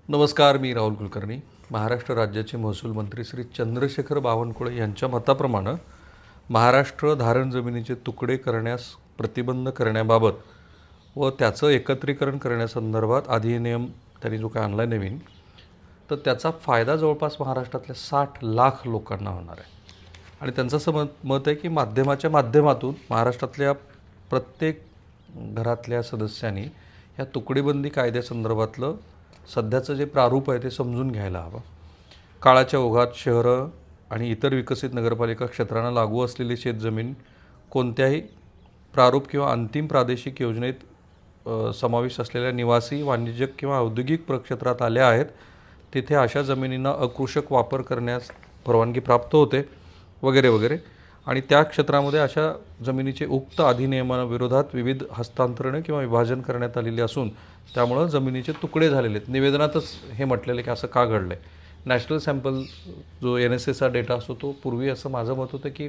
नमस्कार, मी राहुल कुलकर्णी. महाराष्ट्र राज्याचे महसूल मंत्री श्री चंद्रशेखर बावनकुळे यांच्या मताप्रमाणे महाराष्ट्र धारण जमिनीचे तुकडे करण्यास प्रतिबंध करण्याबाबत व त्याचं एकत्रीकरण करण्यासंदर्भात अधिनियम त्यांनी जो काय आणला आहे नवीन, तर त्याचा फायदा जवळपास महाराष्ट्रातल्या 60 लाख लोकांना होणार आहे. आणि त्यांचं असं मत आहे की माध्यमाच्या माध्यमातून महाराष्ट्रातल्या प्रत्येक घरातल्या सदस्यांनी ह्या तुकडेबंदी कायद्यासंदर्भातलं सध्याचं जे प्रारूप आहे ते समजून घ्यायला हवं. काळाच्या ओघात शहरं आणि इतर विकसित नगरपालिका क्षेत्रांना लागू असलेली शेतजमीन कोणत्याही प्रारूप किंवा अंतिम प्रादेशिक योजनेत समाविष्ट असलेल्या निवासी, वाणिज्यिक किंवा औद्योगिक प्रक्षेत्रात आल्या आहेत, तिथे अशा जमिनींना अकृषक वापर करण्यास परवानगी प्राप्त होते वगैरे वगैरे. आणि त्या क्षेत्रामध्ये अशा जमिनीचे उक्त अधिनियमाविरोधात विविध हस्तांतरणे किंवा विभाजन करण्यात आलेले असून त्यामुळं जमिनीचे तुकडे झालेले आहेत. निवेदनातच हे म्हटलेलं की असं का घडलं आहे. नॅशनल सॅम्पल जो NSAचा डेटा असतो तो पूर्वी असं माझं मत होतं की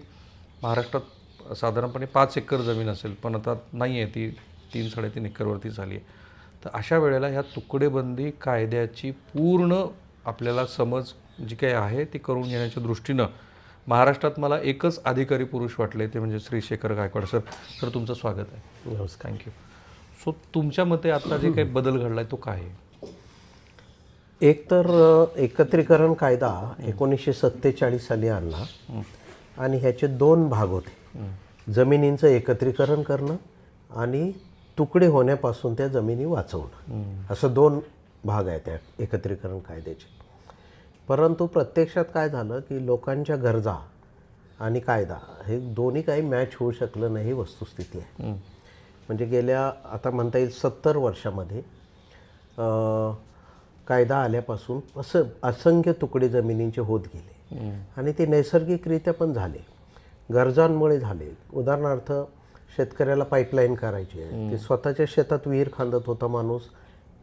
महाराष्ट्रात साधारणपणे 5 एकर जमीन असेल, पण आता नाही आहे, ती 3-3.5 एकरवरती झाली आहे. तर अशा वेळेला ह्या तुकडेबंदी कायद्याची पूर्ण आपल्याला समज जी काही आहे ती करून घेण्याच्या दृष्टीनं महाराष्ट्रात मला एकच अधिकारी पुरुष वाटले, ते म्हणजे श्री शेखर गायकवाड सर. सर, तुमचं स्वागत आहे. नमस्कार. थँक्यू. सो तुमच्या मते आता जे काही बदल घडला आहे तो काय आहे? एक तर एकत्रीकरण कायदा 1947 साली आणला आणि ह्याचे 2 भाग होते. जमिनींचं एकत्रीकरण करणं आणि तुकडे होण्यापासून त्या जमिनी वाचवणं, असं 2 भाग आहेत त्या एकत्रीकरण कायद्याचे. परंतु प्रत्यक्षात काय झालं की लोकांच्या गरजा आणि कायदा हे दोन्ही काही मॅच होऊ शकलं नाही, ही वस्तुस्थिती आहे. म्हणजे गेल्या आता म्हणता येईल 70 वर्षामध्ये कायदा आल्यापासून असंख्य तुकडे जमिनींचे होत गेले आणि ते नैसर्गिकरित्या पण झाले, गरजांमुळे झाले. उदाहरणार्थ शेतकऱ्याला पाईपलाईन करायची आहे, ते स्वतःच्या शेतात विहीर खांदत होता माणूस,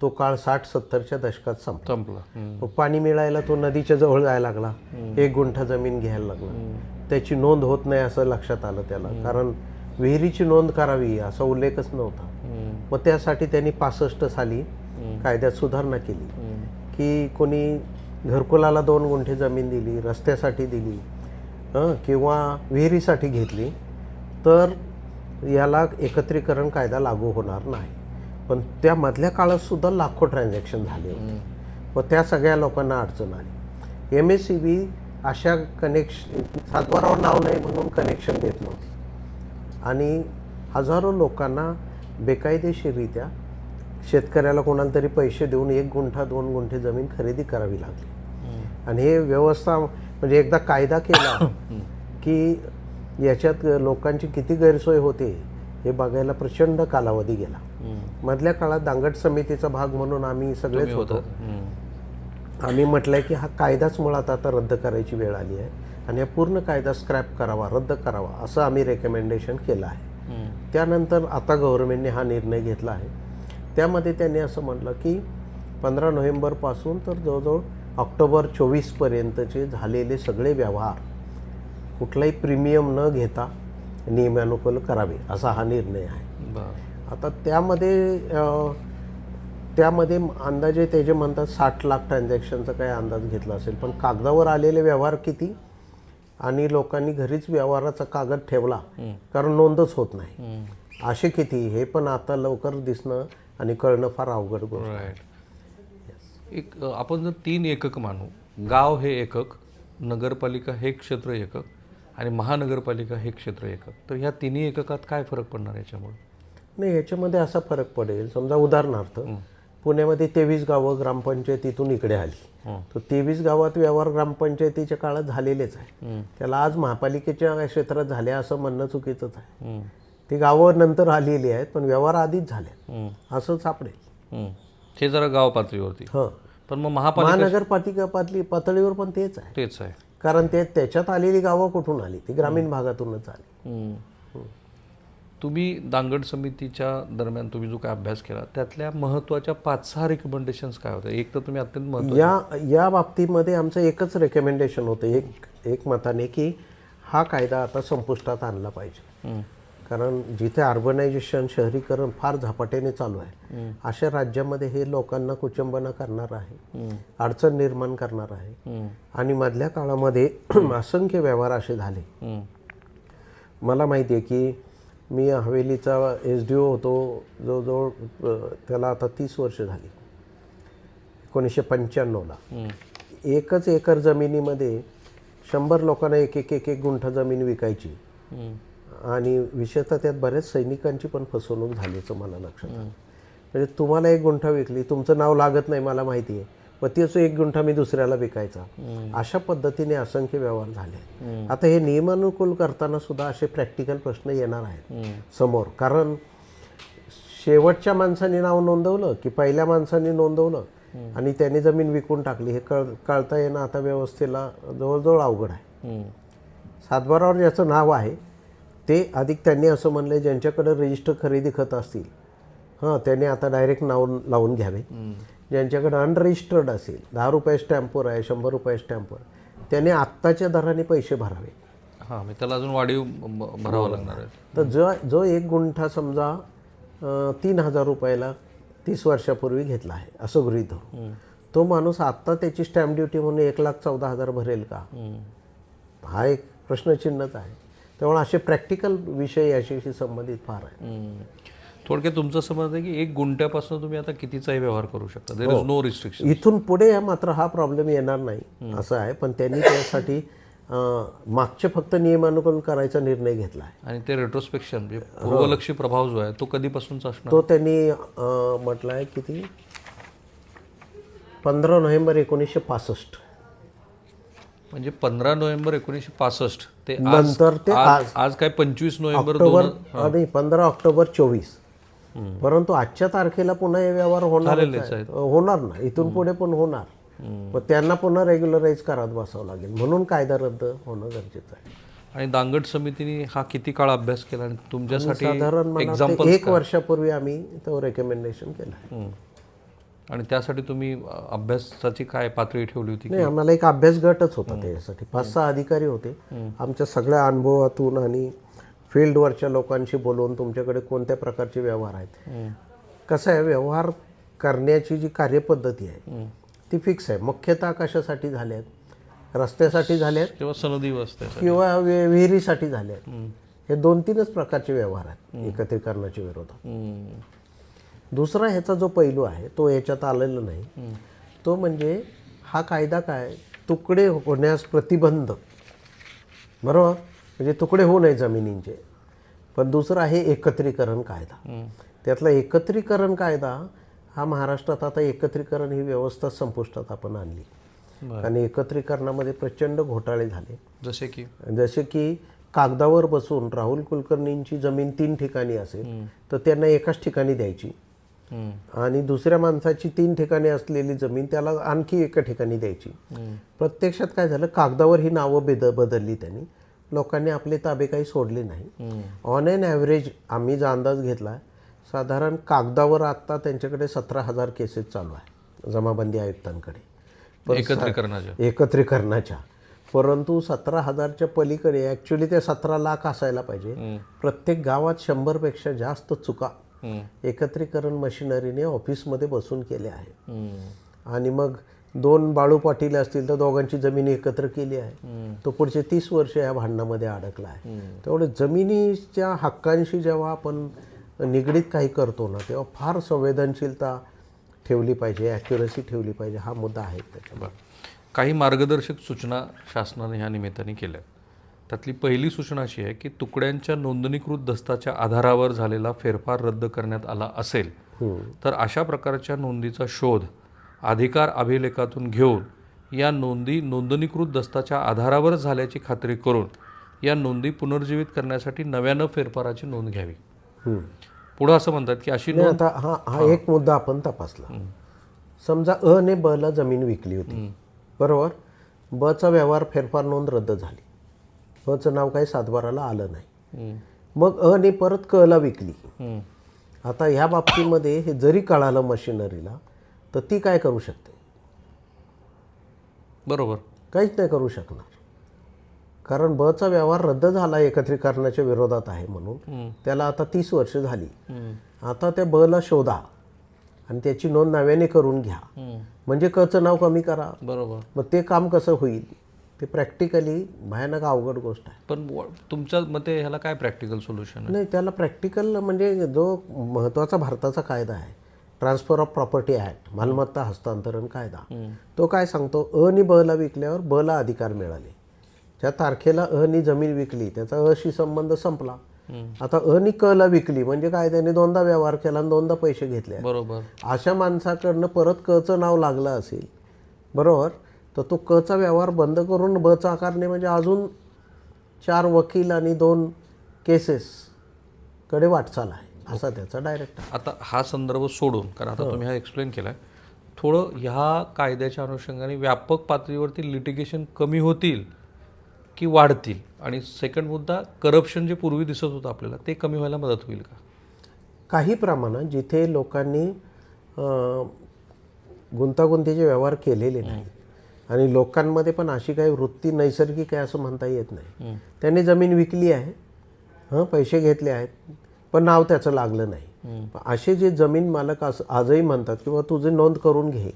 तो काळ 60-70च्या दशकात संपला. पाणी मिळायला तो नदीच्या जवळ जायला लागला, 1 गुंठा जमीन घ्यायला लागला. त्याची नोंद होत नाही असं लक्षात आलं त्याला, कारण विहिरीची नोंद करावी असा उल्लेखच नव्हता. मग त्यासाठी त्यांनी 65 साली कायद्यात सुधारणा केली की कोणी घरकुलाला 2 गुंठे जमीन दिली, रस्त्यासाठी दिली किंवा विहिरीसाठी घेतली तर याला एकत्रीकरण कायदा लागू होणार नाही. पण त्या मधल्या काळात सुद्धा लाखो ट्रान्झॅक्शन झाले होते व त्या सगळ्या लोकांना अडचण आली. MSEB अशा कनेक्शन, सातबारावर नाव नाही म्हणून कनेक्शन देत नव्हती आणि हजारो लोकांना बेकायदेशीररित्या शेतकऱ्याला कोणाला तरी पैसे देऊन 1 गुंठा 2 गुंठे जमीन खरेदी करावी लागली. आणि हे व्यवस्था म्हणजे एकदा कायदा केला की याच्यात लोकांची किती गैरसोय होते हे बघायला प्रचंड कालावधी गेला. मधल्या काळात दांगट समितीचा भाग म्हणून आम्ही सगळेच होतो. आम्ही म्हटलंय की हा कायदाच मुळात आता रद्द करायची वेळ आली आहे आणि हा पूर्ण कायदा स्क्रॅप करावा, रद्द करावा असं आम्ही रेकमेंडेशन केलं आहे. त्यानंतर आता गव्हर्नमेंटने हा निर्णय घेतला आहे. त्यामध्ये त्यांनी असं म्हटलं की 15 नोव्हेंबरपासून तर जवळजवळ ऑक्टोबर 24पर्यंतचे झालेले सगळे व्यवहार कुठलाही प्रीमियम न घेता नियमानुकूल करावे असा हा निर्णय आहे. आता त्यामध्ये अंदाजे ते जे म्हणतात 60 लाख ट्रान्झॅक्शनचा काही अंदाज घेतला असेल, पण कागदावर आलेले व्यवहार किती आणि लोकांनी घरीच व्यवहाराचा कागद ठेवला कारण नोंदच होत नाही असे किती, हे पण आता लवकर दिसणं आणि कळणं फार अवघड गोष्ट आहे. एक आपण जर 3 एकक मानू, गाव हे एकक, नगरपालिका हे क्षेत्र एकक आणि महानगरपालिका हे क्षेत्र एकक, तर ह्या तिन्ही एककात काय फरक पडणार याच्यामुळे? नाही, याच्यामध्ये असा फरक पडेल. समजा उदाहरणार्थ पुण्यामध्ये 23 गावं ग्रामपंचायतीतून इकडे आली, तर 23 गावात व्यवहार ग्रामपंचायतीच्या काळात झालेलेच आहे. त्याला आज महापालिकेच्या क्षेत्रात झाले असं म्हणणं चुकीचंच आहे. ती गावं नंतर आलेली आहेत पण व्यवहार आधीच झाले असं सापडेल. हे जरा गाव पातळीवरती. पण मग महानगरपालिका पातळीवर पण तेच आहे. कारण त्याच्यात आलेली गावं कुठून आली, ती ग्रामीण भागातूनच आली. तुम्ही दांगड समितीच्या दरम्यान तुम्ही जो काय अभ्यास केला त्यातल्या महत्त्वाच्या 5-6 रिकमेंडेशन्स काय होते? एक तर तुम्ही अत्यंत महत्त्वाचं या बाबतीमध्ये आमचं एकच रेकमेंडेशन होतं एक मताने की हा कायदा आता संपुष्टात आणला पाहिजे. कारण जिथे अर्बनायझेशन शहरीकरण फार झपाट्याने चालू आहे अशा राज्यामध्ये हे लोकांना कुचंबना करणार आहे, अडचण निर्माण करणार आहे. आणि मधल्या काळामध्ये असंख्य व्यवहार असे झाले. मला माहिती आहे की मी हवेलीचा SDO होतो, जवळजवळ त्याला आता 30 वर्ष झाली. 1995ला 1 एकर जमिनीमध्ये 100 लोकांना एक गुंठा जमीन विकायची. आणि विशेषतः त्यात बऱ्याच सैनिकांची पण फसवणूक झाल्याचं मला लक्षात आलं. म्हणजे तुम्हाला 1 गुंठा विकली, तुमचं नाव लागत नाही मला माहिती आहे, मग तेच 1 गुंठा मी दुसऱ्याला विकायचा. अशा पद्धतीने असंख्य व्यवहार झाले. आता हे नियमानुकूल करताना सुद्धा असे प्रॅक्टिकल प्रश्न येणार आहेत समोर. कारण शेवटच्या माणसाने नाव नोंदवलं की पहिल्या माणसाने नोंदवलं आणि त्याने जमीन विकून टाकली, हे कळता येणं आता व्यवस्थेला जवळजवळ अवघड आहे. सातबारावर ज्याचं नाव आहे ते अधिक त्यांनी असं म्हणलं ज्यांच्याकडे रजिस्टर खरेदी खत असतील त्याने आता डायरेक्ट नाव लावून घ्यावे. ज्यांच्याकडे अनरजिस्टर्ड असेल, 10 रुपये स्टॅम्पवर आहे, 100 रुपये स्टॅम्पवर, त्याने आत्ताच्या दराने पैसे भरावे. हां, त्याला अजून वाढीव भरावं लागणार आहे. तर जो 1 गुंठा समजा 3,000 रुपयाला 30 वर्षापूर्वी घेतला आहे असं गृहीत धरू, तो माणूस आत्ता त्याची स्टॅम्प ड्युटी म्हणून 1,14,000 भरेल का? हा एक प्रश्नचिन्हच आहे. त्यामुळे असे प्रॅक्टिकल विषय याच्याशी संबंधित फार आहे. थोडक्यात तुमचं समज आहे की 1 गुंठ्यापासून तुम्ही आता कितीचाही व्यवहार करू शकता, देयर इज नो रिस्ट्रिक्शन. इथून पुढे मात्र हा प्रॉब्लेम येणार नाही असं आहे. पण त्यांनी त्यासाठी मागचे फक्त नियमानुकूल करायचा निर्णय घेतला आहे. आणि ते रेट्रोस्पेक्शन म्हणजे पूर्वलक्षी प्रभाव जो आहे तो कधीपासूनचा असणार? तो त्यांनी म्हटलं आहे किती 15 नोव्हेंबर 1965 म्हणजे 15 नोव्हेंबर 1965 ते नंतर ते आज काय 25 नोव्हेंबर आणि 15 ऑक्टोबर 24. परंतु आजच्या तारखेला पुन्हा हे व्यवहार होणार ना, इथून पुढे पण होणार. मग त्यांना पुन्हा रेग्युलराईज करत बसावं लागेल, म्हणून कायदा रद्द होणं गरजेचं आहे. आणि दांगट समितीने हा किती काळ अभ्यास केला आणि तुमच्यासाठी साधारण 1 वर्षापूर्वी आम्ही तो रेकमेंडेशन केलं. आणि त्यासाठी तुम्ही अभ्यासाची काय पातळी ठेवली होती? नाही, आम्हाला एक अभ्यास गटच होता त्यासाठी. 5-6 अधिकारी होते. आमच्या सगळ्या अनुभवातून आणि फील्डवरच्या लोकांशी बोलून तुमच्याकडे कोणत्या प्रकारचे व्यवहार आहेत. कसं आहे, व्यवहार करण्याची जी कार्यपद्धती आहे ती फिक्स आहे. मुख्यतः कशासाठी झाल्या आहेत? रस्त्यासाठी झाल्यात किंवा सनदी व्यवस्था किंवा विहिरीसाठी झाल्यात. हे 2-3च प्रकारचे व्यवहार आहेत एकत्रीकरणाच्या विरोधात. दुसरा ह्याचा जो पैलू आहे तो याच्यात आलेला नाही, तो म्हणजे हा कायदा काय, तुकडे होण्यास प्रतिबंध, बरोबर, म्हणजे तुकडे होऊ नये जमिनींचे. पण दुसरा आहे एकत्रीकरण कायदा. त्यातला एकत्रीकरण कायदा हा महाराष्ट्रात आता एकत्रीकरण ही व्यवस्था संपुष्टात आपण आणली. आणि एकत्रीकरणामध्ये प्रचंड घोटाळे झाले. जसे की कागदावर बसून राहुल कुलकर्णींची जमीन 3 ठिकाणी असेल तर त्यांना एकाच ठिकाणी द्यायची, आणि दुसऱ्या माणसाची 3 ठिकाणी असलेली जमीन त्याला आणखी एका ठिकाणी द्यायची. प्रत्यक्षात काय झालं, कागदावर ही नावं बदलली त्यांनी. लोकांनी आपले ताबे काही सोडले नाही. ऑन एन ॲव्हरेज आम्ही जो अंदाज घेतला, साधारण कागदावर आत्ता त्यांच्याकडे 17,000 केसेस चालू आहे जमाबंदी आयुक्तांकडे एकत्रीकरणाच्या. परंतु 17,000च्या पलीकडे ॲक्च्युली ते 17 लाख असायला पाहिजे. प्रत्येक गावात 100पेक्षा जास्त चुका एकत्रीकरण मशिनरीने ऑफिसमध्ये बसून केल्या आहेत. आणि मग 2 बाळू पाटील असतील तर दोघांची जमीन एकत्र केली आहे. तो पुढचे 30 वर्ष या भांडणामध्ये अडकला आहे. त्यामुळे जमिनीच्या हक्कांशी जेव्हा आपण निगडीत काही करतो ना, तेव्हा फार संवेदनशीलता ठेवली पाहिजे, ॲक्युरसी ठेवली पाहिजे. हा मुद्दा आहे त्याच्यावर. काही मार्गदर्शक सूचना शासनाने ह्या निमित्ताने केल्या. त्यातली पहिली सूचना अशी आहे की तुकड्यांच्या नोंदणीकृत दस्ताच्या आधारावर झालेला फेरफार रद्द करण्यात आला असेल तर अशा प्रकारच्या नोंदीचा शोध अधिकार अभिलेखातून घेऊन या नोंदणीकृत दस्ताच्या आधारावर झाल्याची खात्री करून या नोंदी पुनर्जीवित करण्यासाठी नव्यानं फेरफाराची नोंद घ्यावी. पुढं असं म्हणतात की अशी नोंद. आता हा एक मुद्दा आपण तपासला. समजा अ ने ब ला जमीन विकली होती, बरोबर. ब चा व्यवहार फेरफार नोंद रद्द झाली, ब चं नाव काही सातबाराला आलं नाही. मग अ ने परत क ला विकली. आता ह्या बाबतीमध्ये हे जरी कळालं मशिनरीला तर ती काय करू शकते? बरोबर, काहीच नाही करू शकणार. कारण बचा व्यवहार रद्द झाला एकत्रीकरणाच्या विरोधात आहे म्हणून त्याला आता 30 वर्ष झाली. आता त्या बला शोधा आणि त्याची नोंद नव्याने करून घ्या, म्हणजे कचं नाव कमी करा. बरोबर. मग ते काम कसं होईल? ते प्रॅक्टिकली भयानक अवघड गोष्ट आहे. पण तुमच्या मते ह्याला काय प्रॅक्टिकल सोल्युशन आहे? नाही, त्याला प्रॅक्टिकल म्हणजे जो महत्त्वाचा भारताचा कायदा आहे, ट्रान्सफर ऑफ प्रॉपर्टी ॲक्ट, मालमत्ता हस्तांतरण कायदा, तो काय सांगतो? अ नी ब ला विकल्यावर ब ला अधिकार मिळाले. ज्या तारखेला अ नी जमीन विकली त्याचा अ शी संबंध संपला. आता अ नी क ला विकली म्हणजे काय? त्याने दोनदा व्यवहार केला आणि दोनदा पैसे घेतले. बरोबर. अशा माणसाकडनं परत कचं नाव लागलं असेल, बरोबर, तर तो कचा व्यवहार बंद करून बचा आकारणे म्हणजे अजून 4 वकील आणि 2 केसेसकडे वाटचाल आहे, असा त्याचा डायरेक्ट. आता हा संदर्भ सोडून, कारण आता तुम्ही हा एक्सप्लेन केला आहे, थोडं ह्या कायद्याच्या अनुषंगाने व्यापक पातळीवरती लिटिगेशन कमी होतील की वाढतील? आणि सेकंड मुद्दा, करप्शन जे पूर्वी दिसत होतं आपल्याला ते कमी व्हायला मदत होईल का? काही प्रमाणात जिथे लोकांनी गुंतागुंतीचे व्यवहार केलेले नाही आणि लोकांमध्ये पण अशी काही वृत्ती नैसर्गिक आहे असं म्हणता येत नाही. त्यांनी जमीन विकली आहे, पैसे घेतले आहेत, पण नाव त्याचं लागलं नाही. असे जे जमीन मालक आजही म्हणतात किंवा तुझी नोंद करून घे,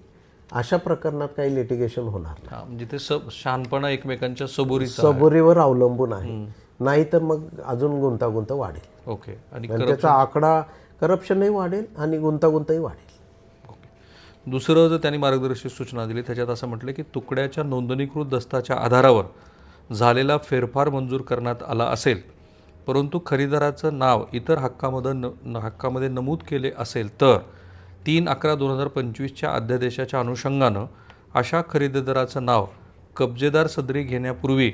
अशा प्रकरणात काही लिटिगेशन होणार नाही. म्हणजे ते शहाणपणा एकमेकांच्या सबुरीवर अवलंबून आहे, नाही तर मग अजून गुंतागुंत वाढेल. ओके. आणि त्याचा आकडा करप्शनही वाढेल आणि गुंतागुंतही वाढेल. दुसरं जर त्यांनी मार्गदर्शक सूचना दिली त्याच्यात असं म्हटलं की तुकड्याच्या नोंदणीकृत दस्ताच्या आधारावर झालेला फेरफार मंजूर करण्यात आला असेल, परंतु खरेदीदाराचं नाव इतर हक्कामध्ये नमूद केले असेल तर 3/11/2025च्या अध्यादेशाच्या अनुषंगानं अशा खरेदीदाराचं नाव कब्जेदार सदरी घेण्यापूर्वी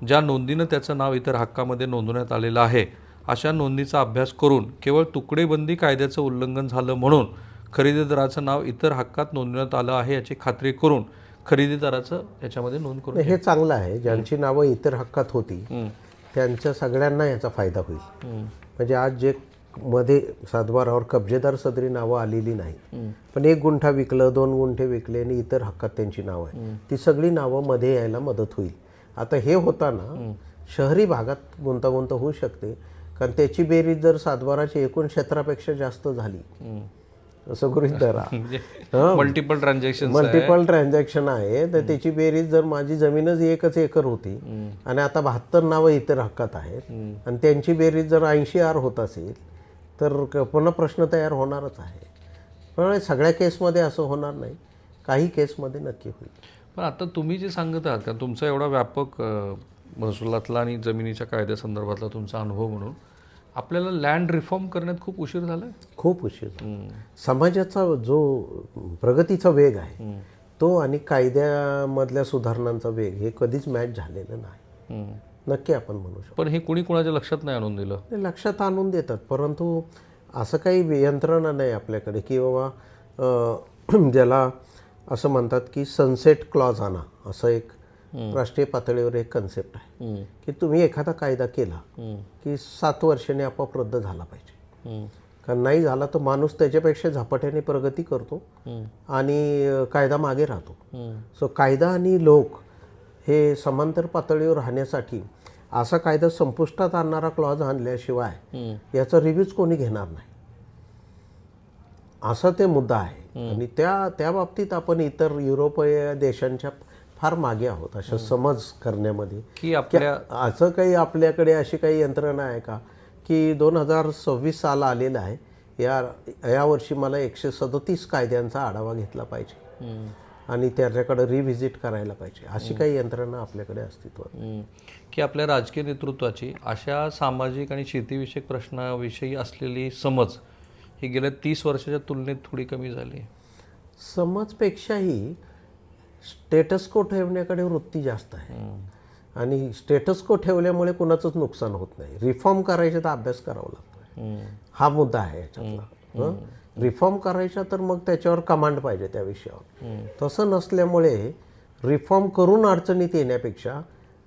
ज्या नोंदीनं त्याचं नाव इतर हक्कामध्ये नोंदवण्यात आलेलं आहे अशा नोंदीचा अभ्यास करून केवळ तुकडेबंदी कायद्याचं उल्लंघन झालं म्हणून खरेदीदाराचं नाव इतर हक्कात नोंदवण्यात आलं आहे याची खात्री करून खरेदीदाराचं याच्यामध्ये नोंद करून. हे चांगलं आहे. ज्यांची नावं इतर हक्कात होती त्यांच्या सगळ्यांना याचा फायदा होईल. म्हणजे आज जे मध्ये सातबारावर कब्जेदार सदरी नावं आलेली नाही, पण 1 गुंठा विकलं, 2 गुंठे विकले आणि इतर हक्कात त्यांची नावं आहे, ती सगळी नावं मध्ये यायला मदत होईल. आता हे होताना शहरी भागात गुंतागुंत होऊ शकते, कारण त्याची बेरीज जर सातबाराच्या एकूण क्षेत्रापेक्षा जास्त झाली, असं गृहीत धरा, मल्टिपल ट्रान्झॅक्शन आहे, तर त्याची बेरीज जर माझी जमीनच 1 एकर होती आणि आता 72 नावं इतर हक्कात आहेत आणि त्यांची बेरीज जर 80 आर होत असेल तर पुन्हा प्रश्न तयार होणारच आहे. पण सगळ्या केसमध्ये असं होणार नाही, काही केसमध्ये नक्की होईल. पण आता तुम्ही जे सांगत आहात, कारण तुमचा एवढा व्यापक महसुलातला आणि जमिनीच्या कायद्यासंदर्भातला तुमचा अनुभव म्हणून, आपल्याला लँड रिफॉर्म करण्यात खूप उशीर झाला आहे. खूप उशीर. समाजाचा जो प्रगतीचा वेग आहे तो आणि कायद्यामधल्या सुधारणांचा वेग हे कधीच मॅच झालेलं नाही, नक्की आपण म्हणू शकतो. पण हे कुणी कुणाच्या लक्षात नाही आणून दिलं. लक्षात आणून देतात, परंतु असं काही यंत्रणा नाही आपल्याकडे की बाबा ज्याला असं म्हणतात की सनसेट क्लॉज आणा, असं एक राष्ट्रीय पातळीवर एक कन्सेप्ट आहे की तुम्ही एखादा कायदा केला की 7 वर्षांनी आपोआप रद्द झाला पाहिजे. कारण नाही झाला तर माणूस त्याच्यापेक्षा झपाट्याने प्रगती करतो आणि कायदा मागे राहतो. सो कायदा आणि लोक हे समांतर पातळीवर राहण्यासाठी असा कायदा संपुष्टात आणणारा क्लॉज आणल्याशिवाय याचा रिव्ह्यूज कोणी घेणार नाही, असा ते मुद्दा आहे. आणि त्या बाबतीत आपण इतर युरोपीय देशांच्या फार मागे आहोत अशा समज करण्यामध्ये. की आपल्या असं काही आपल्याकडे अशी काही यंत्रणा आहे का की 2026 साल आलेला आहे, यावर्षी मला 137 कायद्यांचा आढावा घेतला पाहिजे आणि त्याच्याकडे रिव्हिजिट करायला पाहिजे, अशी काही यंत्रणा आपल्याकडे अस्तित्वात. की आपल्या राजकीय नेतृत्वाची अशा सामाजिक आणि शेतीविषयक प्रश्नाविषयी असलेली समज ही गेल्या 30 वर्षाच्या तुलनेत थोडी कमी झाली. समजपेक्षाही स्टेटस को ठेवण्याकडे वृत्ती जास्त आहे आणि स्टेटस को ठेवल्यामुळे कुणाचंच नुकसान होत नाही. रिफॉर्म करायचे तर अभ्यास करावा लागतो, हा मुद्दा आहे याच्यातला. रिफॉर्म करायचा तर मग त्याच्यावर कमांड पाहिजे त्या विषयावर. तसं नसल्यामुळे रिफॉर्म करून अडचणीत येण्यापेक्षा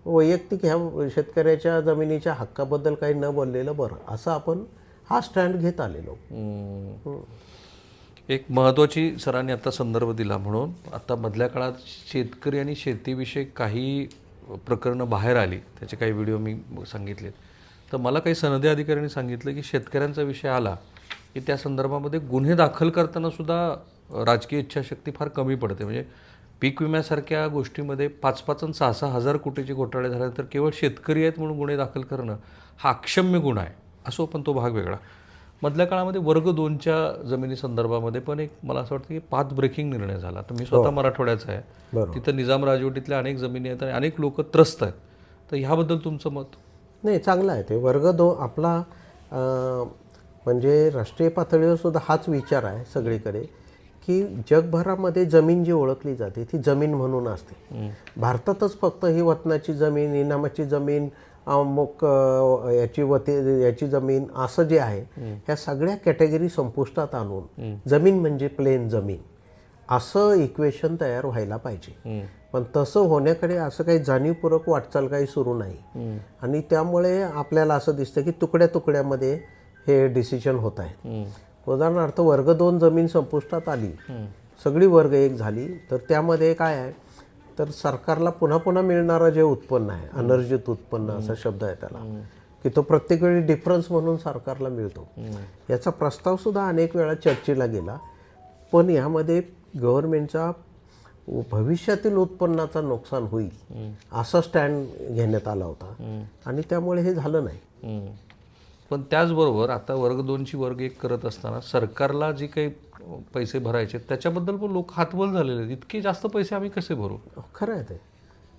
वैयक्तिक ह्या शेतकऱ्याच्या जमिनीच्या हक्काबद्दल काही न बोललेलं बरं, असं आपण हा स्टँड घेत आलेलो. एक महत्त्वाची सरांनी आता संदर्भ दिला म्हणून आता मधल्या काळात शेतकरी आणि शेतीविषयक काही प्रकरणं बाहेर आली, त्याचे काही व्हिडिओ मी सांगितलेत, तर मला काही सनदी अधिकाऱ्यांनी सांगितलं की शेतकऱ्यांचा विषय आला की त्या संदर्भामध्ये गुन्हे दाखल करताना सुद्धा राजकीय इच्छाशक्ती फार कमी पडते. म्हणजे पीक विम्यासारख्या गोष्टीमध्ये 5-5 आणि 6-6 हजार कोटीचे घोटाळे झाल्यानंतर केवळ शेतकरी आहेत म्हणून गुन्हे दाखल करणं हा अक्षम्य गुन्हा आहे. असो, पण तो भाग वेगळा. मधल्या काळामध्ये वर्ग 2च्या जमिनी संदर्भामध्ये पण एक मला असं वाटतं की पाथ ब्रेकिंग निर्णय झाला. तर मी स्वतः मराठवाड्याचा आहे, तिथं निजाम राजवटीतल्या अनेक जमिनी आहेत आणि अनेक लोक त्रस्त आहेत. तर ह्याबद्दल तुमचं मत? नाही, चांगलं आहे ते. वर्ग 2 आपला म्हणजे राष्ट्रीय पातळीवर सुद्धा हाच विचार आहे सगळीकडे की जगभरामध्ये जमीन जी ओळखली जाते ती जमीन म्हणून असते. भारतातच फक्त ही वतनाची जमीन, इनामाची जमीन, अमुक याची जमीन असं जे आहे, ह्या सगळ्या कॅटेगरी संपुष्टात आणून जमीन म्हणजे प्लेन जमीन असं इक्वेशन तयार व्हायला पाहिजे. पण तसं होण्याकडे असं काही जाणीवपूर्वक वाटचाल काही सुरू नाही. आणि त्यामुळे आपल्याला असं दिसतं की तुकड्या तुकड्यामध्ये हे डिसिजन होत आहे. उदाहरणार्थ वर्ग 2 जमीन संपुष्टात आली, सगळी वर्ग 1 झाली, तर त्यामध्ये काय आहे, तर सरकारला पुन्हा पुन्हा मिळणारं जे उत्पन्न आहे, अनर्जित उत्पन्न असा शब्द आहे त्याला, की तो प्रत्येक वेळी डिफरन्स म्हणून सरकारला मिळतो. याचा प्रस्ताव सुद्धा अनेक वेळा चर्चेला गेला. पण यामध्ये गव्हर्नमेंटचा भविष्यातील उत्पन्नाचा नुकसान होईल असा स्टँड घेण्यात आला होता आणि त्यामुळे हे झालं नाही. पण त्याचबरोबर आता वर्ग 2ची वर्ग 1 करत असताना सरकारला जे काही पैसे भरायचे त्याच्याबद्दल पण लोक हातबल झालेले आहेत. इतके जास्त पैसे आम्ही कसे भरू? खरं आहे ते.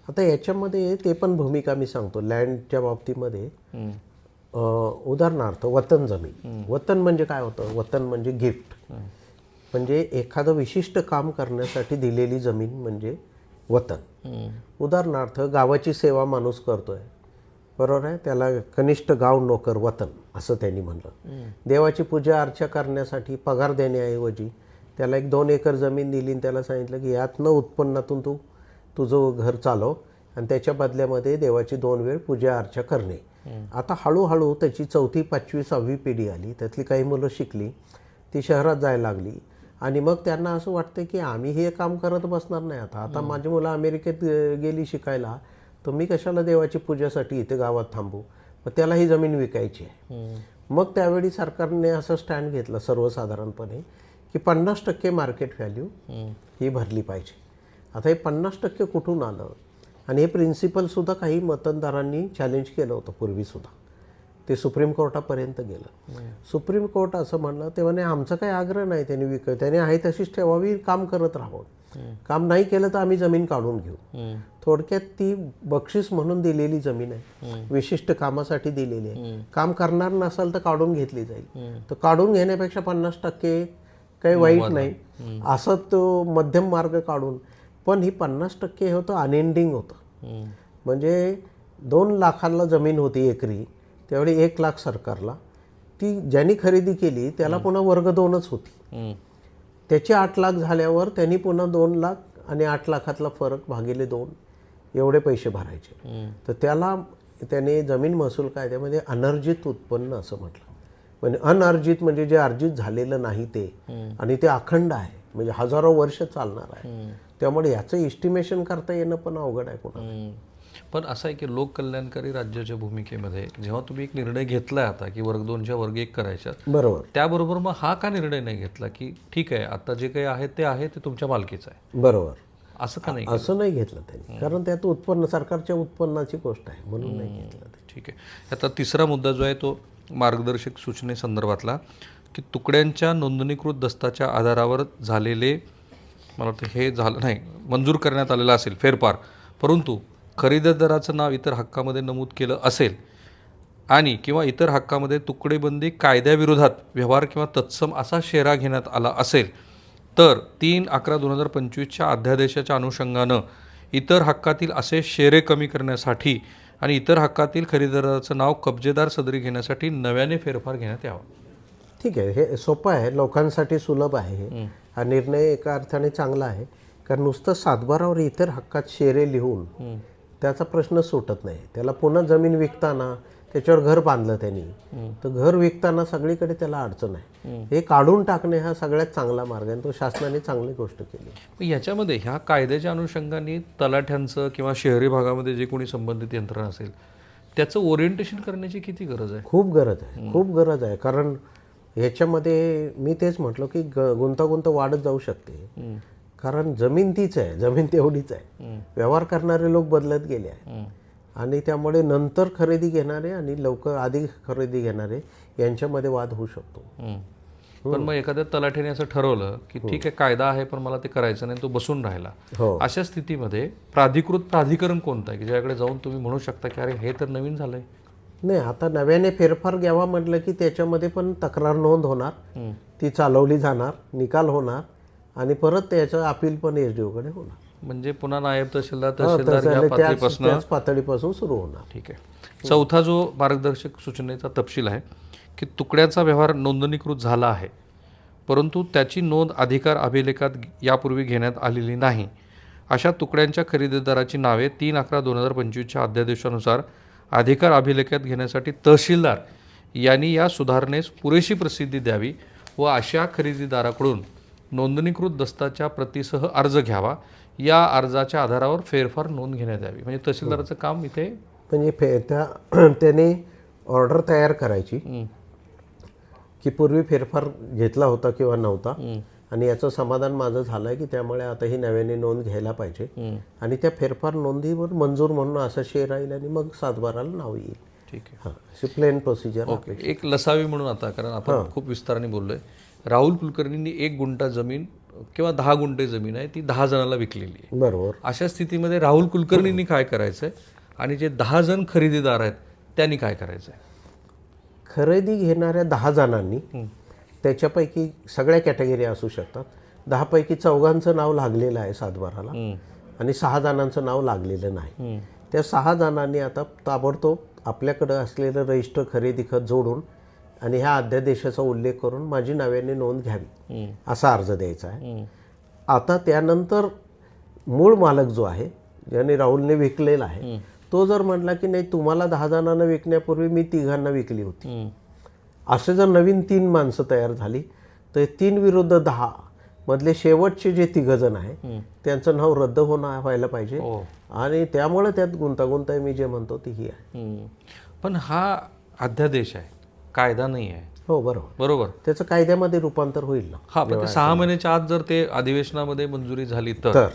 आता याच्यामध्ये ते पण भूमिका मी सांगतो लँडच्या बाबतीमध्ये. उदाहरणार्थ वतन जमीन. वतन म्हणजे काय होतं? वतन म्हणजे गिफ्ट. म्हणजे एखादं विशिष्ट काम करण्यासाठी दिलेली जमीन म्हणजे वतन. उदाहरणार्थ गावाची सेवा माणूस करतोय, बरोबर आहे, त्याला कनिष्ठ गाव नोकर वतन असं त्यांनी म्हणलं. देवाची पूजा अर्चा करण्यासाठी पगार देण्याऐवजी त्याला 1-2 एकर जमीन दिली आणि त्याला सांगितलं की यातनं उत्पन्नातून तू तुझं घर चालव आणि त्याच्या बदल्यामध्ये देवाची 2 वेळ पूजा अर्चा करणे. आता हळूहळू त्याची 4थी, 5वी, 6वी पिढी आली, त्यातली काही मुलं शिकली, ती शहरात जायला लागली आणि मग त्यांना असं वाटतं की आम्ही हे काम करत बसणार नाही. आता माझी मुलं अमेरिकेत गेली शिकायला, तर मी कशाला देवाची पूजासाठी इथे गावात थांबू? मग त्याला ही जमीन विकायची आहे. मग त्यावेळी सरकारने असं स्टँड घेतलं सर्वसाधारणपणे की 50% मार्केट व्हॅल्यू ही भरली पाहिजे. आता हे 50% कुठून आलं? आणि हे प्रिन्सिपलसुद्धा काही मतदारांनी चॅलेंज केलं होतं पूर्वीसुद्धा. ते सुप्रीम कोर्टापर्यंत गेलं. सुप्रीम कोर्ट असं म्हणलं, तेव्हा नाही, आमचा काही आग्रह नाही त्यांनी त्याने आहे तशीच ठेवावी, काम करत राहावं. काम नाही केलं तर आम्ही जमीन काढून घेऊ. थोडक्यात ती बक्षीस म्हणून दिलेली जमीन आहे, विशिष्ट कामासाठी दिलेली आहे. काम करणार नसाल तर काढून घेतली जाईल. तर काढून घेण्यापेक्षा 50% काही वाईट नाही असं तो मध्यम मार्ग काढून. पण ही 50% होतं अनएंडिंग होतं. म्हणजे 2 लाखाला जमीन होती एकरी, त्यावेळी 1 लाख सरकारला. ती ज्यांनी खरेदी केली त्याला पुन्हा वर्ग 2च होती. त्याचे 8 लाख झाल्यावर त्यांनी पुन्हा 2 लाख आणि 8 लाखातला फरक भागिले 2 एवढे पैसे भरायचे. तर त्याने जमीन महसूल कायद्यामध्ये अनर्जित उत्पन्न असं म्हटलं. म्हणजे अनर्जित म्हणजे जे अर्जित झालेलं नाही ते, आणि ते अखंड आहे, म्हणजे हजारो वर्ष चालणार आहे. त्यामुळे याचं इस्टिमेशन करता येणं पण अवघड आहे कोणाला. पण असं आहे की लोक कल्याणकारी राज्याच्या भूमिकेमध्ये जेव्हा तुम्ही एक निर्णय घेतलाय आता की वर्ग 2च्या वर्ग 1 करायच्या, बरोबर, त्याबरोबर मग हा का निर्णय नाही घेतला की ठीक आहे आता जे काही आहे ते तुमच्या मालकीचं आहे? बरोबर, असं का नाही? असं नाही घेतलं त्यांनी, कारण त्यात उत्पन्न सरकारच्या उत्पन्नाची गोष्ट आहे म्हणून नाही घेतलं. ठीक आहे. आता तिसरा मुद्दा जो आहे तो मार्गदर्शक सूचनेसंदर्भातला की तुकड्यांच्या नोंदणीकृत दस्ताच्या आधारावर झालेले, मला वाटतं हे झालं नाही, मंजूर करण्यात आलेला असेल फेरफार, परंतु खरेदीदाराचं नाव इतर हक्कामध्ये नमूद केलं असेल आणि किंवा इतर हक्कामध्ये तुकडेबंदी कायद्याविरोधात व्यवहार किंवा तत्सम असा शेरा घेण्यात आला असेल तर 3/11/2025च्या अध्यादेशाच्या अनुषंगानं इतर हक्कातील असे शेरे कमी करण्यासाठी आणि इतर हक्कातील खरेदीदाराचं नाव कब्जेदार सदरी घेण्यासाठी नव्याने फेरफार घेण्यात यावा. ठीक आहे, हे सोपं आहे, लोकांसाठी सुलभ आहे. हा निर्णय एका अर्थाने चांगला आहे, कारण नुसतं सातबारावर इतर हक्कात शेरे लिहून त्याचा प्रश्न सुटत नाही. त्याला पुन्हा जमीन विकताना त्याच्यावर घर बांधलं त्यांनी, तर घर विकताना सगळीकडे त्याला अडचण आहे. हे काढून टाकणे हा सगळ्यात चांगला मार्ग आहे. तो शासनाने चांगली गोष्ट केली. मग याच्यामध्ये ह्या कायद्याच्या अनुषंगाने तलाठ्यांचं किंवा शहरी भागामध्ये जे कोणी संबंधित यंत्रणा असेल त्याचं ओरिएंटेशन करण्याची किती गरज आहे? खूप गरज आहे, खूप गरज आहे. कारण ह्याच्यामध्ये मी तेच म्हटलं की गुंतागुंत वाढत जाऊ शकते. कारण जमीन तीच आहे, जमीन तेवढीच आहे. व्यवहार करणारे लोक बदलत गेले आहेत आणि त्यामुळे नंतर खरेदी घेणारे आणि लवकर आधी खरेदी घेणारे यांच्यामध्ये वाद होऊ शकतो. पण मग एखाद्या तलाठ्याने असं ठरवलं की ठीक आहे कायदा आहे पण मला ते करायचं नाही, तो बसून राहिला, हो, अशा स्थितीमध्ये प्राधिकरण कोणतं आहे की ज्याकडे जाऊन तुम्ही म्हणू शकता की अरे हे तर नवीन झालंय? नाही, आता नव्याने फेरफार घ्यावा म्हटलं की त्याच्यामध्ये पण तक्रार नोंद होणार, ती चालवली जाणार, निकाल होणार आणि परत त्याचं अपील पण SDO कडे होणार. म्हणजे पुन्हा नायब तहसीलदार या पातळीपासून त्याच पातळीपासून सुरू होणार. ठीक आहे. चौथा जो मार्गदर्शक सूचनेचा तपशील आहे की तुकड्याचा व्यवहार नोंदणीकृत झाला आहे परंतु त्याची नोंद अधिकार अभिलेखात यापूर्वी घेण्यात आलेली नाही, अशा तुकड्यांच्या खरेदीदाराची नावे 3/11/2025च्या अध्यादेशानुसार अधिकार अभिलेखात घेण्यासाठी तहसीलदार यांनी या सुधारणेस पुरेशी प्रसिद्धी द्यावी व अशा खरेदीदाराकडून नोंदणीकृत दस्ताच्या प्रतीसह अर्ज घ्यावा. या अर्जाच्या आधारावर फेरफार नोंद घेण्यात यावी. म्हणजे तहसीलदाराचं काम इथे म्हणजे त्याने ऑर्डर तयार करायची की पूर्वी फेरफार घेतला होता किंवा नव्हता आणि याचं समाधान माझं झालं आहे की त्यामुळे आता ही नव्याने नोंद घ्यायला पाहिजे आणि त्या फेरफार नोंदीवर मंजूर म्हणून असं शेअर राहील आणि मग 7/12ला नाव येईल. ठीक आहे. हां, अशी प्लेन प्रोसिजर. ओके. एक लसावी म्हणून आता कारण आपण खूप विस्ताराने बोललोय, राहुल कुलकर्णींनी 1 गुंठा जमीन किंवा 10 गुंठे जमीन आहे ती 10 जणांना विकलेली आहे. बरोबर. अशा स्थितीमध्ये राहुल कुलकर्णींनी काय करायचंय आणि जे 10 जण खरेदीदार आहेत त्यांनी काय करायचंय? खरेदी घेणाऱ्या 10 जणांनी त्याच्यापैकी सगळ्या कॅटेगरी असू शकतात. 10 पैकी 4 नाव लागलेलं आहे 7/12ला आणि 6 जणांचं नाव लागलेलं नाही. त्या 6 जणांनी आता ताबडतोब आपल्याकडं असलेलं रजिस्टर खरेदी खत जोडून आणि ह्या अध्यादेशाचा उल्लेख करून माझी नव्याने नोंद घ्यावी असा अर्ज द्यायचा आहे. आता त्यानंतर मूळ मालक जो आहे ज्याने राहुलने विकलेला आहे तो जर म्हटला की नाही तुम्हाला 10 जणांना विकण्यापूर्वी मी 3घांना विकली होती, असे जर नवीन 3 माणसं तयार झाली तर 3 विरुद्ध 10 मधले शेवटचे जे 3 जण आहे त्यांचं नाव रद्द व्हायला पाहिजे आणि त्यामुळे त्यात गुंतागुंत आहे. मी जे म्हणतो ती ही आहे. पण हा अध्यादेश आहे, कायदा नाही आहे. हो, बरोबर बरोबर. त्याचं कायद्यामध्ये रूपांतर होईल ना. हा, पण ते 6 महिन्याच्या आत जर ते अधिवेशनामध्ये मंजुरी झाली तर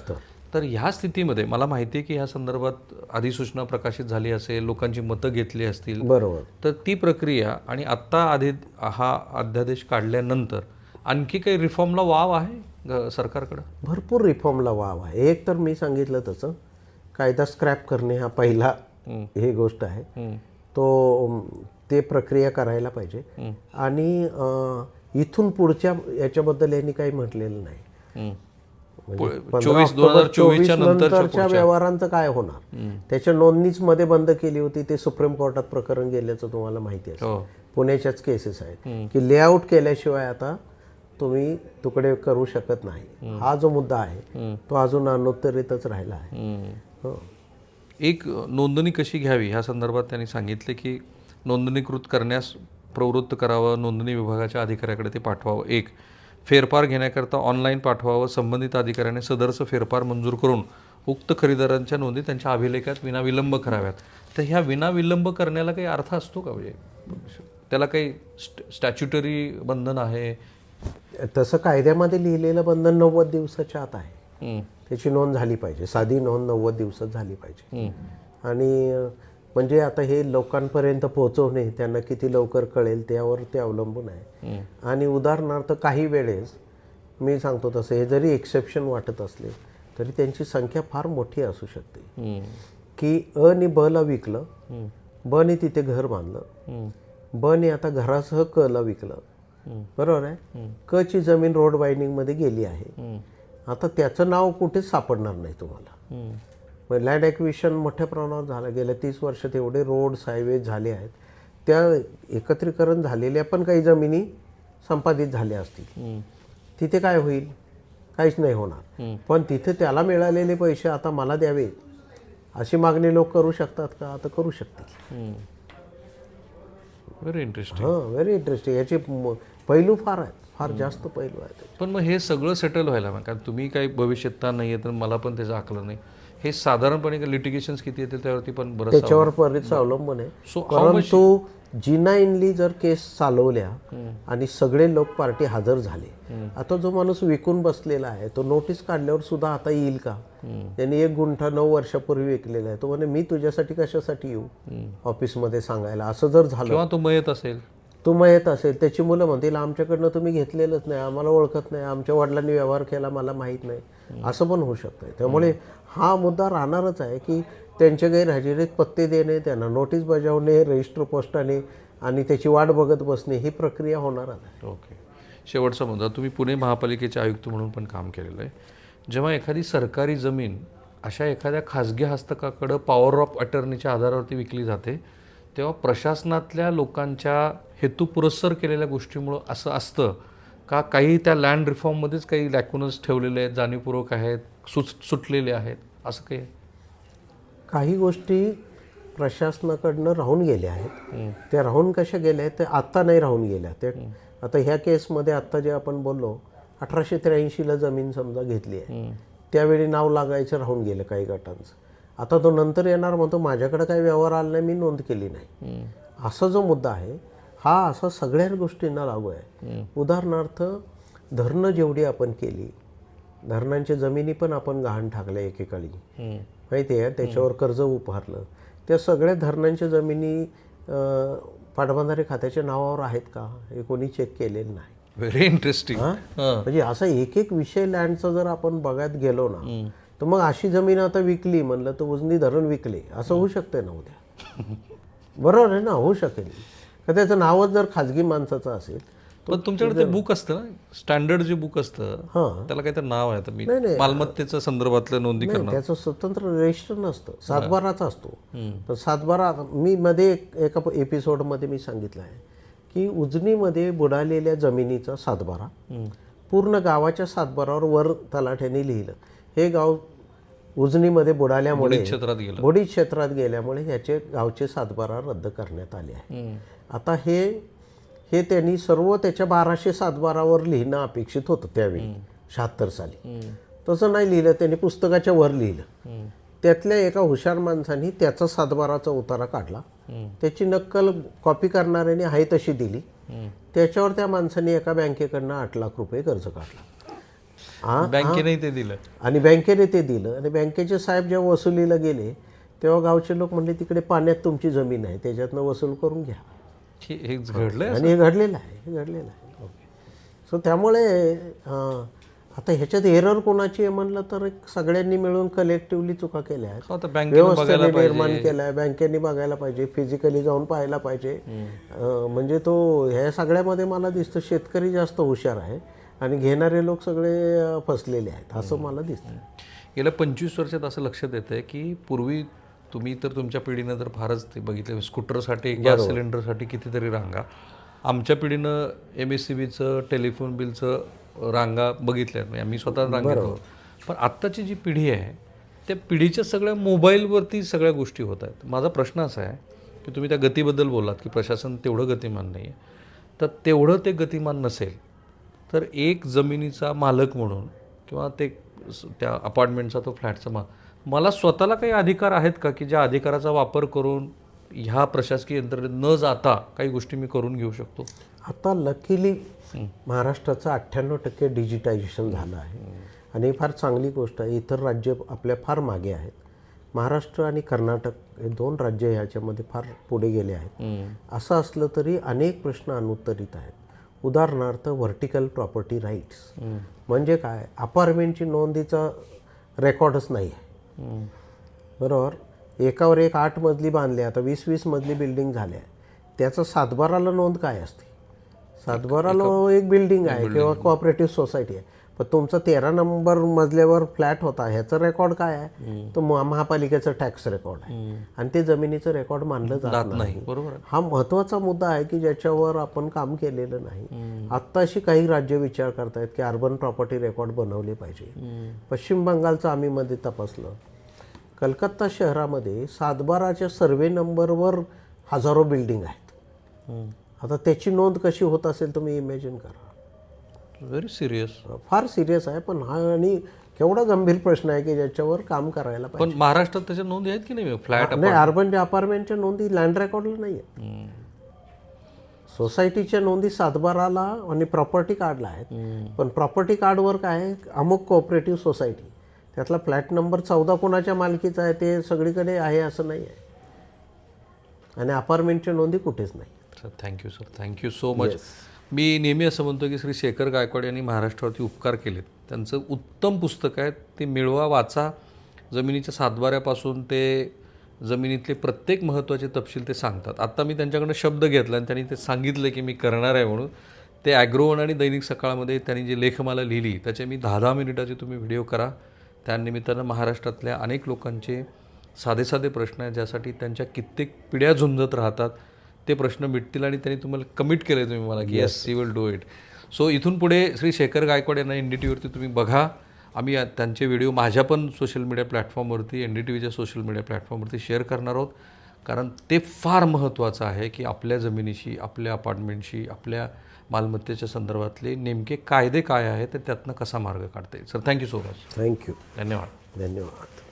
तर ह्या स्थितीमध्ये मला माहिती आहे की ह्या संदर्भात अधिसूचना प्रकाशित झाली असेल, लोकांची मतं घेतली असतील. बरोबर. तर ती प्रक्रिया आणि आत्ता हा अध्यादेश काढल्यानंतर आणखी काही रिफॉर्मला वाव आहे सरकारकडं? भरपूर रिफॉर्मला वाव आहे. एक तर मी सांगितलं तसं कायदा स्क्रॅप करणे हा पहिला हे गोष्ट आहे, ते प्रक्रिया करायला पाहिजे आणि इथून पुढच्या याच्याबद्दल यांनी काही म्हटलेलं नाही. 2024 नंतरच्या व्यवहारांचं काय होणार, त्याच्या नोंदणीच मध्ये बंद केली होती. ते सुप्रीम कोर्टात प्रकरण गेल्याचं तुम्हाला माहिती आहे. पुण्याच्याच केसेस आहेत की लेआउट केल्याशिवाय आता तुम्ही तुकडे करू शकत नाही. हा जो मुद्दा आहे तो अजून अनुत्तरितच राहिला आहे. एक नोंदणी कशी घ्यावी ह्या संदर्भात त्यांनी सांगितले की नोंदणीकृत करण्यास प्रवृत्त करावं, नोंदणी विभागाच्या अधिकाऱ्याकडे ते पाठवावं. एक, फेरफार घेण्याकरता ऑनलाईन पाठवावं. संबंधित अधिकाऱ्याने सदरचं फेरफार मंजूर करून उक्त खरेदीदारांच्या नोंदी त्यांच्या अभिलेखात विनाविलंब कराव्यात. तर ह्या विनाविलंब करण्याला काही अर्थ असतो का? म्हणजे त्याला काही स्टॅच्युटरी बंधन आहे? तसं कायद्यामध्ये लिहिलेलं बंधन 90 दिवसाच्या आत आहे. त्याची नोंद झाली पाहिजे, साधी नोंद 90 दिवसात झाली पाहिजे. आणि म्हणजे आता हे लोकांपर्यंत पोहोचवणे त्यांना किती लवकर कळेल त्यावर ते अवलंबून आहे. आणि उदाहरणार्थ काही वेळेस मी सांगतो तसं हे जरी एक्सेप्शन वाटत असले तरी त्यांची संख्या फार मोठी असू शकते की अ नी ब ला विकलं, ब नी तिथे घर बांधलं, ब नी आता घरासह क ला विकलं, बरोबर आहे. क ची जमीन रोड बाइंडिंगमध्ये गेली आहे. आता त्याचं नाव कुठेच सापडणार नाही तुम्हाला. लँड ॲक्विजिशन मोठ्या प्रमाणावर झालं. गेल्या 30 वर्षात एवढे रोड्स हायवेज झाले आहेत, त्या एकत्रीकरण झालेल्या पण काही जमिनी संपादित झाल्या असतील. तिथे काय होईल? काहीच नाही होणार. पण तिथे त्याला मिळालेले पैसे आता मला द्यावे अशी मागणी लोक करू शकतात का? आता करू शकतील. Very interesting. Very interesting. याचे पैलू फार आहेत, फार जास्त पैलू आहेत. पण मग हे सगळं सेटल व्हायला मग, कारण तुम्ही काही भविष्यता नाही आहे तर मला पण त्याचं आकलन नाही. हे साधारणपणे लिटिगेशन्स किती येतील त्यावरती पण बरं त्याच्यावर बरेच अवलंबून आहे. परंतु जिनाईनली जर केस चालवल्या आणि सगळे लोक पार्टी हजर झाले, आता जो माणूस विकून बसलेला आहे तो नोटीस काढल्यावर सुद्धा आता येईल का? त्यांनी 1 गुंठा 9 वर्षापूर्वी विकलेला आहे, तो म्हणे मी तुझ्यासाठी कशासाठी येऊ ऑफिसमध्ये सांगायला, असं जर झालं किंवा तो मयत असेल, तो मयत असेल, त्याची मुलं म्हणतील आमच्याकडनं तुम्ही घेतलेलंच नाही, आम्हाला ओळखत नाही, आमच्या वडिलांनी व्यवहार केला मला माहीत नाही, असं पण होऊ शकतं. त्यामुळे हा मुद्दा राहणारच आहे की त्यांच्या गैरहजेरीत पत्ते देणे, त्यांना नोटीस बजावणे रजिस्टर पोस्टाने आणि त्याची वाट बघत बसणे, ही प्रक्रिया होणारच आहे. ओके. शेवटचा मुद्दा, तुम्ही पुणे महापालिकेचे आयुक्त म्हणून पण काम केलेलं आहे. जेव्हा एखादी सरकारी जमीन अशा एखाद्या खाजगी हस्तकाकडं पॉवर ऑफ अटर्नीच्या आधारावरती विकली जाते, तेव्हा प्रशासनातल्या लोकांच्या हेतुपुरस्सर केलेल्या गोष्टीमुळं असं असतं का? काही त्या लँड रिफॉर्ममध्येच काही लॅक्युनस ठेवलेले आहेत, जाणीवपूर्वक आहेत, सुटलेले आहेत, असं काही? काही गोष्टी प्रशासनाकडनं राहून गेल्या आहेत. त्या राहून कशा गेल्या आहेत, ते आत्ता नाही राहून गेल्या. ते आता ह्या केसमध्ये आत्ता जे आपण बोललो 1883ला जमीन समजा घेतली आहे, त्यावेळी नाव लागायचं राहून गेलं काही गटांचं. आता तो नंतर येणार म्हणतो माझ्याकडे काही व्यवहार आला नाही, मी नोंद केली नाही. असा जो मुद्दा आहे हा असा सगळ्या गोष्टींना लागू आहे. उदाहरणार्थ धरणं जेवढी आपण केली, धरणांच्या जमिनी पण आपण गहाण टाकल्या एकेकाळी, माहिती आहे, त्याच्यावर कर्ज उभारलं, त्या सगळ्या धरणांच्या जमिनी पाटबंधारे खात्याच्या नावावर आहेत का हे कोणी चेक केलेलं नाही. Very interesting. म्हणजे असा एक एक विषय लँडचा जर आपण बघत गेलो ना, तर मग अशी जमीन आता विकली म्हणलं तर उजनी धरण विकले असं होऊ शकतंय ना उद्या? बरोबर आहे ना, होऊ शकेल का? त्याचं नावच जर खाजगी माणसाचं असेल. पण तुमच्याकडे ते बुक असतं ना, स्टँडर्ड जे बुक असतं, त्याला काहीतरी नाव आहे, तर मी मालमत्तेच्या संदर्भातलं नोंदी करणार, त्याचं स्वतंत्र रजिस्टर नसतं, 7/12चा असतो. तर 7/12 मी मध्ये एका एपिसोडमध्ये मी सांगितलं आहे की उजनीमध्ये बुडालेल्या जमिनीचा 7/12 पूर्ण गावाच्या 7/12वर वर तलाठ्याने लिहिलं, हे गाव उजनीमध्ये बुडाल्यामुळे बुडीत क्षेत्रात गेल्यामुळे ह्याचे गावचे 7/12 रद्द करण्यात आले आहे. आता हे त्यांनी सर्व त्याच्या 1200 7/12वर लिहिणं अपेक्षित होतं त्यावेळी 76 साली. तसं नाही लिहिलं, त्यांनी पुस्तकाच्या वर लिहिलं. त्यातल्या एका हुशार माणसाने त्याचा 7/12चा उतारा काढला, त्याची नक्कल कॉपी करणाऱ्याने आहे तशी दिली, त्याच्यावर त्या माणसाने एका बँकेकडनं 8 लाख रुपये कर्ज काढला. बँकेने ते दिलं आणि बँकेने ते दिलं आणि बँकेचे साहेब जेव्हा वसुलीला गेले तेव्हा गावचे लोक म्हणले तिकडे पाण्यात तुमची जमीन आहे, त्याच्यातनं वसूल करून घ्या. हे घडलं आणि हे घडलेलं आहे. सो त्यामुळे आता ह्याच्यात एरर कोणाची आहे म्हणलं तर सगळ्यांनी मिळून कलेक्टिव्हली चुका केल्या आहेत. व्यवस्थेने निर्माण केला आहे, बँकेने बघायला पाहिजे, फिजिकली जाऊन पाहायला पाहिजे. म्हणजे तो ह्या सगळ्यामध्ये मला दिसतं शेतकरी जास्त हुशार आहे आणि घेणारे लोक सगळे फसलेले आहेत असं मला दिसतं. गेल्या 25 वर्षात असं लक्षात येतं आहे की पूर्वी तुम्ही तर तुमच्या पिढीनं तर फारच ते बघितलं, स्कूटरसाठी गॅस सिलेंडरसाठी कितीतरी रांगा, आमच्या पिढीनं MSCBचं टेलिफोन बिलचं रांगा बघितल्या, आम्ही स्वतः रांगेत आहोत. पण आत्ताची जी पिढी आहे त्या पिढीच्या सगळ्या मोबाईलवरती सगळ्या गोष्टी होत आहेत. माझा प्रश्न असा आहे की तुम्ही त्या गतीबद्दल बोलात की प्रशासन तेवढं गतिमान नाही आहे, तर तेवढं ते गतिमान नसेल तर एक जमिनीचा मालक म्हणून किंवा त्या अपार्टमेंटचा तो फ्लॅटचा मला स्वतःला काही अधिकार आहेत का की ज्या अधिकाराचा वापर करून ह्या प्रशासकीय यंत्रणेत न जाता काही गोष्टी मी करून घेऊ शकतो? आता लकीली महाराष्ट्राचं 98% डिजिटायझेशन झालं आहे आणि ही फार चांगली गोष्ट आहे. इतर राज्य आपल्या फार मागे आहेत. महाराष्ट्र आणि कर्नाटक हे 2 राज्य ह्याच्यामध्ये फार पुढे गेले आहेत. असं असलं तरी अनेक प्रश्न अनुत्तरित आहेत. उदाहरणार्थ व्हर्टिकल प्रॉपर्टी राईट्स म्हणजे काय, अपार्टमेंटची नोंदीचा रेकॉर्डच नाही आहे. बरोबर, एकावर एक 8 मजली बांधले, आता 20-20 मजली बिल्डिंग झाल्या, त्याचं 7/12ला नोंद काय असते? 7/12ला एक बिल्डिंग आहे किंवा कोऑपरेटिव्ह सोसायटी आहे, पण तुमचा 13 नंबर मजल्यावर फ्लॅट होता, ह्याचं रेकॉर्ड काय आहे? तो महापालिकेचं टॅक्स रेकॉर्ड आहे आणि ते जमिनीचं रेकॉर्ड मानलं जात नाही. बरोबर, हा महत्त्वाचा मुद्दा आहे की ज्याच्यावर आपण काम केलेलं नाही. आत्ता अशी काही राज्य विचार करतायत की अर्बन प्रॉपर्टी रेकॉर्ड बनवले पाहिजे. पश्चिम बंगालचं आम्ही मध्ये तपासलं, कलकत्ता शहरामध्ये 7/12च्या सर्वे नंबरवर हजारो बिल्डिंग आहेत. आता त्याची नोंद कशी होत असेल तुम्ही इमॅजिन करा. Very serious. फार सिरियस आहे. पण हा आणि केवढा गंभीर प्रश्न आहे की ज्याच्यावर काम करायला पाहिजे. पण महाराष्ट्रात त्याच्या नोंदी आहेत की नाही फ्लॅट? नाही, अर्बन अपार्टमेंटच्या नोंदी लँड रेकॉर्डला नाही आहेत. सोसायटीच्या नोंदी सातबाराला आणि प्रॉपर्टी कार्डला आहेत. पण प्रॉपर्टी कार्डवर काय आहे, अमुक कोऑपरेटिव्ह सोसायटी, त्यातला फ्लॅट नंबर 14 कोणाच्या मालकीचा आहे ते सगळीकडे आहे असं नाही आहे. आणि अपार्टमेंटच्या नोंदी कुठेच नाही. Sir thank you sir, thank you so much. मी नेहमी असं म्हणतो की श्री शेखर गायकवाड यांनी महाराष्ट्रावरती उपकार केलेत. त्यांचं उत्तम पुस्तक आहे, ते मिळवा, वाचा. जमिनीच्या सातबाऱ्यापासून ते जमिनीतले प्रत्येक महत्त्वाचे तपशील ते सांगतात. आत्ता मी त्यांच्याकडनं शब्द घेतला आणि त्यांनी ते सांगितलं की मी करणार आहे म्हणून. ते ॲग्रोवन आणि दैनिक सकाळमध्ये त्यांनी जी लेखमाला लिहिली त्याचे मी 10-10 मिनिटाचे तुम्ही व्हिडिओ करा. त्यानिमित्तानं महाराष्ट्रातल्या अनेक लोकांचे साधे साधे प्रश्न आहेत ज्यासाठी त्यांच्या कित्येक पिढ्या झुंजत राहतात, ते प्रश्न मिटतील. आणि त्यांनी तुम्हाला कमिट केलं तुम्ही मला की yes she will do it. So इथून पुढे श्री शेखर गायकवाड यांना NDTVवरती तुम्ही बघा. आम्ही त्यांचे व्हिडिओ माझ्या पण सोशल मीडिया प्लॅटफॉर्मवरती, NDTVच्या सोशल मीडिया प्लॅटफॉर्मवरती शेअर करणार आहोत. कारण ते फार महत्त्वाचं आहे की आपल्या जमिनीशी, आपल्या अपार्टमेंटशी, आपल्या मालमत्तेच्या संदर्भातले नेमके कायदे काय आहेत, तर त्यातनं कसा मार्ग काढता येईल. Sir thank you so much. Thank you. धन्यवाद. धन्यवाद.